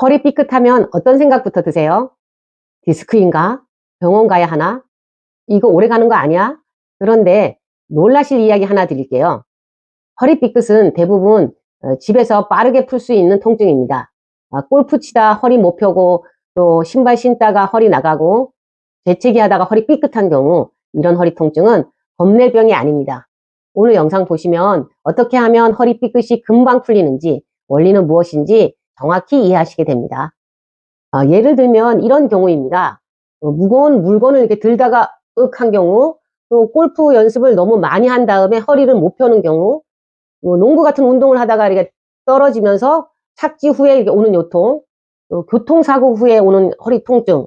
허리 삐끗하면 어떤 생각부터 드세요? 디스크인가? 병원 가야 하나? 이거 오래 가는 거 아니야? 그런데 놀라실 이야기 하나 드릴게요. 허리 삐끗은 대부분 집에서 빠르게 풀 수 있는 통증입니다. 골프 치다 허리 못 펴고 또 신발 신다가 허리 나가고 재채기 하다가 허리 삐끗한 경우 이런 허리 통증은 겁낼 병이 아닙니다. 오늘 영상 보시면 어떻게 하면 허리 삐끗이 금방 풀리는지 원리는 무엇인지 정확히 이해하시게 됩니다. 예를 들면 이런 경우입니다. 무거운 물건을 이렇게 들다가 윽한 경우, 또 골프 연습을 너무 많이 한 다음에 허리를 못 펴는 경우, 농구 같은 운동을 하다가 이렇게 떨어지면서 착지 후에 이렇게 오는 요통, 또 교통사고 후에 오는 허리 통증,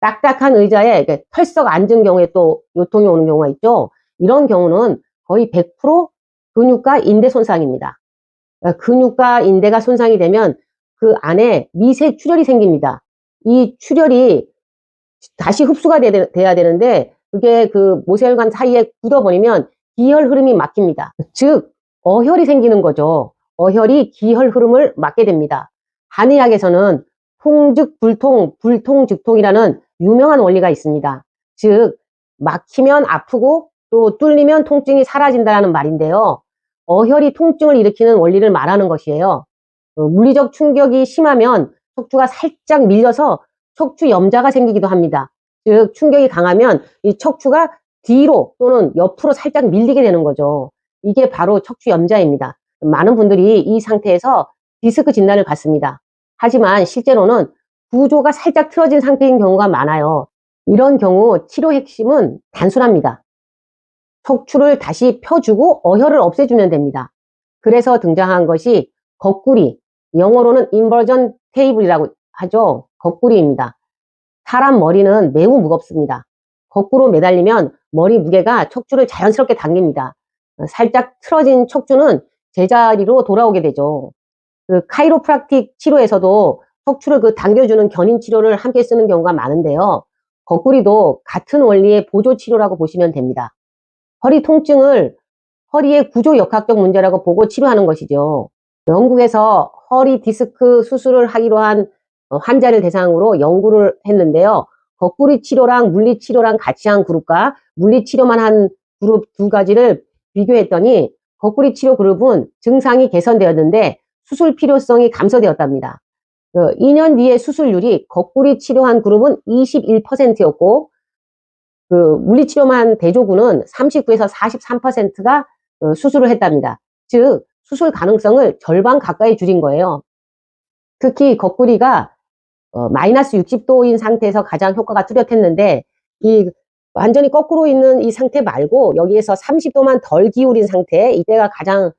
딱딱한 의자에 이렇게 털썩 앉은 경우에 또 요통이 오는 경우가 있죠. 이런 경우는 거의 100% 근육과 인대 손상입니다. 근육과 인대가 손상이 되면 그 안에 미세 출혈이 생깁니다. 이 출혈이 다시 흡수가 돼야 되는데 그게 그 모세혈관 사이에 굳어버리면 기혈 흐름이 막힙니다. 즉 어혈이 생기는 거죠. 어혈이 기혈 흐름을 막게 됩니다. 한의학에서는 통즉 불통, 불통즉통이라는 유명한 원리가 있습니다. 즉 막히면 아프고 또 뚫리면 통증이 사라진다는 말인데요. 어혈이 통증을 일으키는 원리를 말하는 것이에요. 물리적 충격이 심하면 척추가 살짝 밀려서 척추 염자가 생기기도 합니다. 즉 충격이 강하면 이 척추가 뒤로 또는 옆으로 살짝 밀리게 되는 거죠. 이게 바로 척추 염자입니다. 많은 분들이 이 상태에서 디스크 진단을 받습니다. 하지만 실제로는 구조가 살짝 틀어진 상태인 경우가 많아요. 이런 경우 치료 핵심은 단순합니다. 척추를 다시 펴주고 어혈을 없애주면 됩니다. 그래서 등장한 것이 거꾸리, 영어로는 인버전 테이블이라고 하죠. 거꾸리입니다. 사람 머리는 매우 무겁습니다. 거꾸로 매달리면 머리 무게가 척추를 자연스럽게 당깁니다. 살짝 틀어진 척추는 제자리로 돌아오게 되죠. 그 카이로프락틱 치료에서도 척추를 당겨주는 견인 치료를 함께 쓰는 경우가 많은데요. 거꾸리도 같은 원리의 보조 치료라고 보시면 됩니다. 허리 통증을 허리의 구조역학적 문제라고 보고 치료하는 것이죠. 영국에서 허리 디스크 수술을 하기로 한 환자를 대상으로 연구를 했는데요. 거꾸리 치료랑 물리 치료랑 같이 한 그룹과 물리 치료만 한 그룹 두 가지를 비교했더니 거꾸리 치료 그룹은 증상이 개선되었는데 수술 필요성이 감소되었답니다. 2년 뒤에 수술률이 거꾸리 치료한 그룹은 21%였고 그 물리치료만 대조군은 39에서 43%가 수술을 했답니다. 즉 수술 가능성을 절반 가까이 줄인 거예요. 특히 거꾸리가 마이너스 60도인 상태에서 가장 효과가 뚜렷했는데 이 완전히 거꾸로 있는 이 상태 말고 여기에서 30도만 덜 기울인 상태, 이때가 가장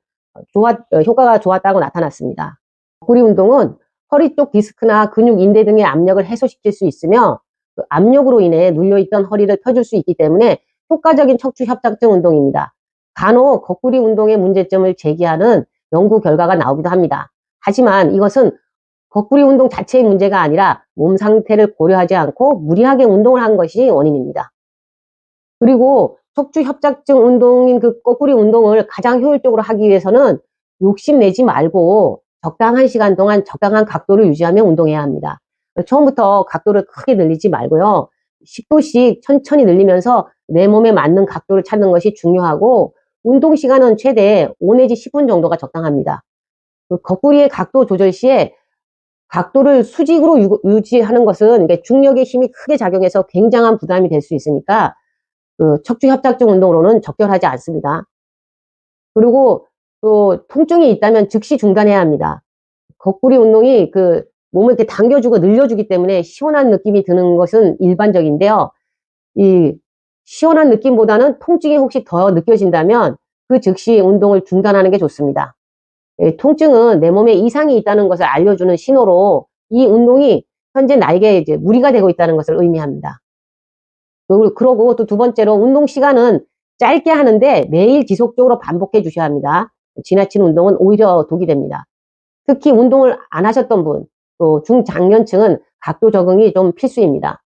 효과가 좋았다고 나타났습니다. 거꾸리 운동은 허리 쪽 디스크나 근육, 인대 등의 압력을 해소시킬 수 있으며 그 압력으로 인해 눌려있던 허리를 펴줄 수 있기 때문에 효과적인 척추 협착증 운동입니다. 간혹 거꾸리 운동의 문제점을 제기하는 연구 결과가 나오기도 합니다. 하지만 이것은 거꾸리 운동 자체의 문제가 아니라 몸 상태를 고려하지 않고 무리하게 운동을 한 것이 원인입니다. 그리고 척추 협착증 운동인 그 거꾸리 운동을 가장 효율적으로 하기 위해서는 욕심내지 말고 적당한 시간 동안 적당한 각도를 유지하며 운동해야 합니다. 처음부터 각도를 크게 늘리지 말고요. 10도씩 천천히 늘리면서 내 몸에 맞는 각도를 찾는 것이 중요하고 운동 시간은 최대 5 내지 10분 정도가 적당합니다. 거꾸리의 각도 조절 시에 각도를 수직으로 유지하는 것은 중력의 힘이 크게 작용해서 굉장한 부담이 될 수 있으니까 척추 협착증 운동으로는 적절하지 않습니다. 그리고 또 통증이 있다면 즉시 중단해야 합니다. 거꾸리 운동이 몸을 이렇게 당겨주고 늘려주기 때문에 시원한 느낌이 드는 것은 일반적인데요. 이 시원한 느낌보다는 통증이 혹시 더 느껴진다면 그 즉시 운동을 중단하는 게 좋습니다. 통증은 내 몸에 이상이 있다는 것을 알려주는 신호로 이 운동이 현재 나에게 이제 무리가 되고 있다는 것을 의미합니다. 그러고 또 두 번째로 운동 시간은 짧게 하는데 매일 지속적으로 반복해 주셔야 합니다. 지나친 운동은 오히려 독이 됩니다. 특히 운동을 안 하셨던 분, 또 중장년층은 각도 적응이 좀 필수입니다.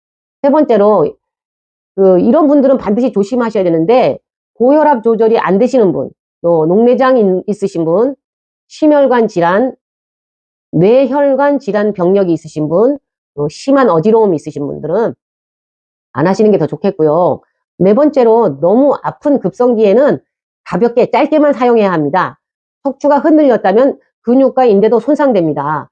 세 번째로 이런 분들은 반드시 조심하셔야 되는데 고혈압 조절이 안 되시는 분, 또 녹내장 있으신 분, 심혈관 질환, 뇌혈관 질환 병력이 있으신 분, 또 심한 어지러움이 있으신 분들은 안 하시는 게 더 좋겠고요. 네 번째로 너무 아픈 급성기에는 가볍게 짧게만 사용해야 합니다. 척추가 흔들렸다면 근육과 인대도 손상됩니다.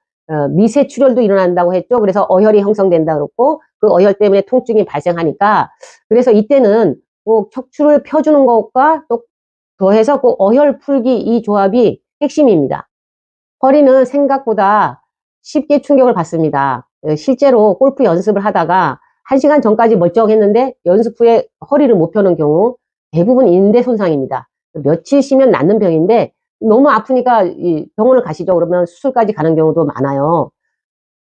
미세 출혈도 일어난다고 했죠. 그래서 어혈이 형성된다 그렇고 그 어혈 때문에 통증이 발생하니까 그래서 이때는 꼭 척추를 펴주는 것과 또 더해서 꼭 어혈 풀기 이 조합이 핵심입니다. 허리는 생각보다 쉽게 충격을 받습니다. 실제로 골프 연습을 하다가 1시간 전까지 멀쩡했는데 연습 후에 허리를 못 펴는 경우 대부분 인대 손상입니다. 며칠 쉬면 낫는 병인데 너무 아프니까 병원을 가시죠. 그러면 수술까지 가는 경우도 많아요.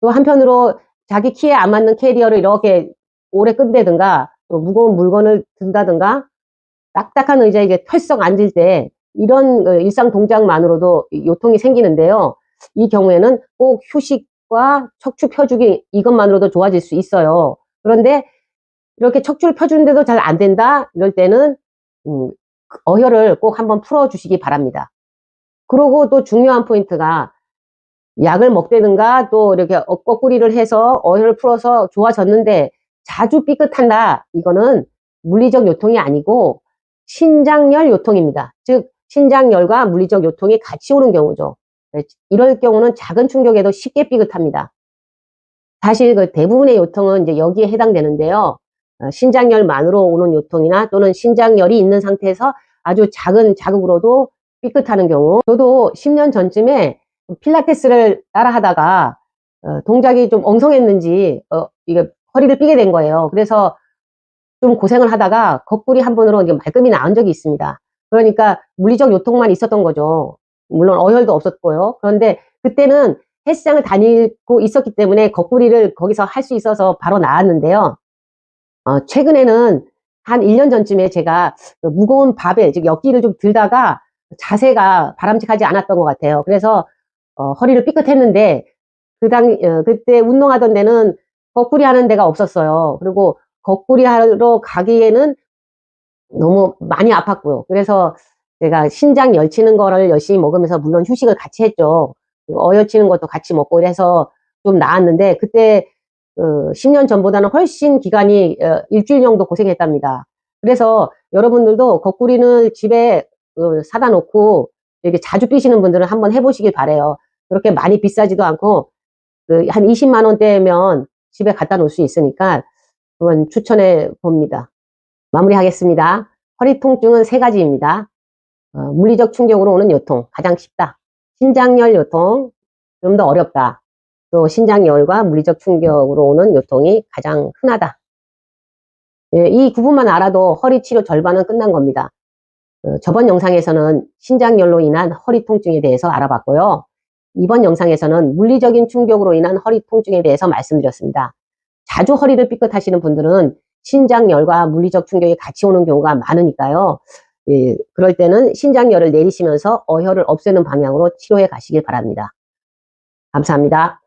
또 한편으로 자기 키에 안 맞는 캐리어를 이렇게 오래 끈다든가 또 무거운 물건을 든다든가 딱딱한 의자에 이제 털썩 앉을 때 이런 일상 동작만으로도 요통이 생기는데요. 이 경우에는 꼭 휴식과 척추 펴주기 이것만으로도 좋아질 수 있어요. 그런데 이렇게 척추를 펴주는데도 잘 안 된다 이럴 때는 어혈을 꼭 한번 풀어주시기 바랍니다. 그리고 또 중요한 포인트가 약을 먹다든가 또 이렇게 거꾸리를 해서 어혈을 풀어서 좋아졌는데 자주 삐끗한다. 이거는 물리적 요통이 아니고 신장열 요통입니다. 즉 신장열과 물리적 요통이 같이 오는 경우죠. 이럴 경우는 작은 충격에도 쉽게 삐끗합니다. 사실 그 대부분의 요통은 이제 여기에 해당되는데요. 신장열만으로 오는 요통이나 또는 신장열이 있는 상태에서 아주 작은 자극으로도 삐끗하는 경우. 저도 10년 전쯤에 필라테스를 따라 하다가 동작이 좀 엉성했는지 이게 허리를 삐게 된 거예요. 그래서 좀 고생을 하다가 거꾸리 한 번으로 이제 말끔히 나은 적이 있습니다. 그러니까 물리적 요통만 있었던 거죠. 물론 어혈도 없었고요. 그런데 그때는 헬스장을 다니고 있었기 때문에 거꾸리를 거기서 할 수 있어서 바로 나았는데요. 최근에는 한 1년 전쯤에 제가 무거운 바벨, 즉 역기를 좀 들다가 자세가 바람직하지 않았던 것 같아요. 그래서 허리를 삐끗했는데 그때 운동하던 데는 거꾸리 하는 데가 없었어요. 그리고 거꾸리 하러 가기에는 너무 많이 아팠고요. 그래서 제가 신장 열치는 거를 열심히 먹으면서 물론 휴식을 같이 했죠. 어여치는 것도 같이 먹고 이래서 좀 나았는데 그때 10년 전보다는 훨씬 기간이 일주일 정도 고생했답니다. 그래서 여러분들도 거꾸리는 집에 사다 놓고 이렇게 자주 삐시는 분들은 한번 해보시길 바래요. 그렇게 많이 비싸지도 않고 한 20만 원대면 집에 갖다 놓을 수 있으니까 그건 추천해 봅니다. 마무리하겠습니다. 허리 통증은 3가지입니다. 물리적 충격으로 오는 요통, 가장 쉽다. 신장열 요통, 좀 더 어렵다. 또 신장열과 물리적 충격으로 오는 요통이 가장 흔하다. 예, 이 구분만 알아도 허리 치료 절반은 끝난 겁니다. 저번 영상에서는 신장열로 인한 허리 통증에 대해서 알아봤고요. 이번 영상에서는 물리적인 충격으로 인한 허리 통증에 대해서 말씀드렸습니다. 자주 허리를 삐끗하시는 분들은 신장열과 물리적 충격이 같이 오는 경우가 많으니까요. 예, 그럴 때는 신장열을 내리시면서 어혈을 없애는 방향으로 치료해 가시길 바랍니다. 감사합니다.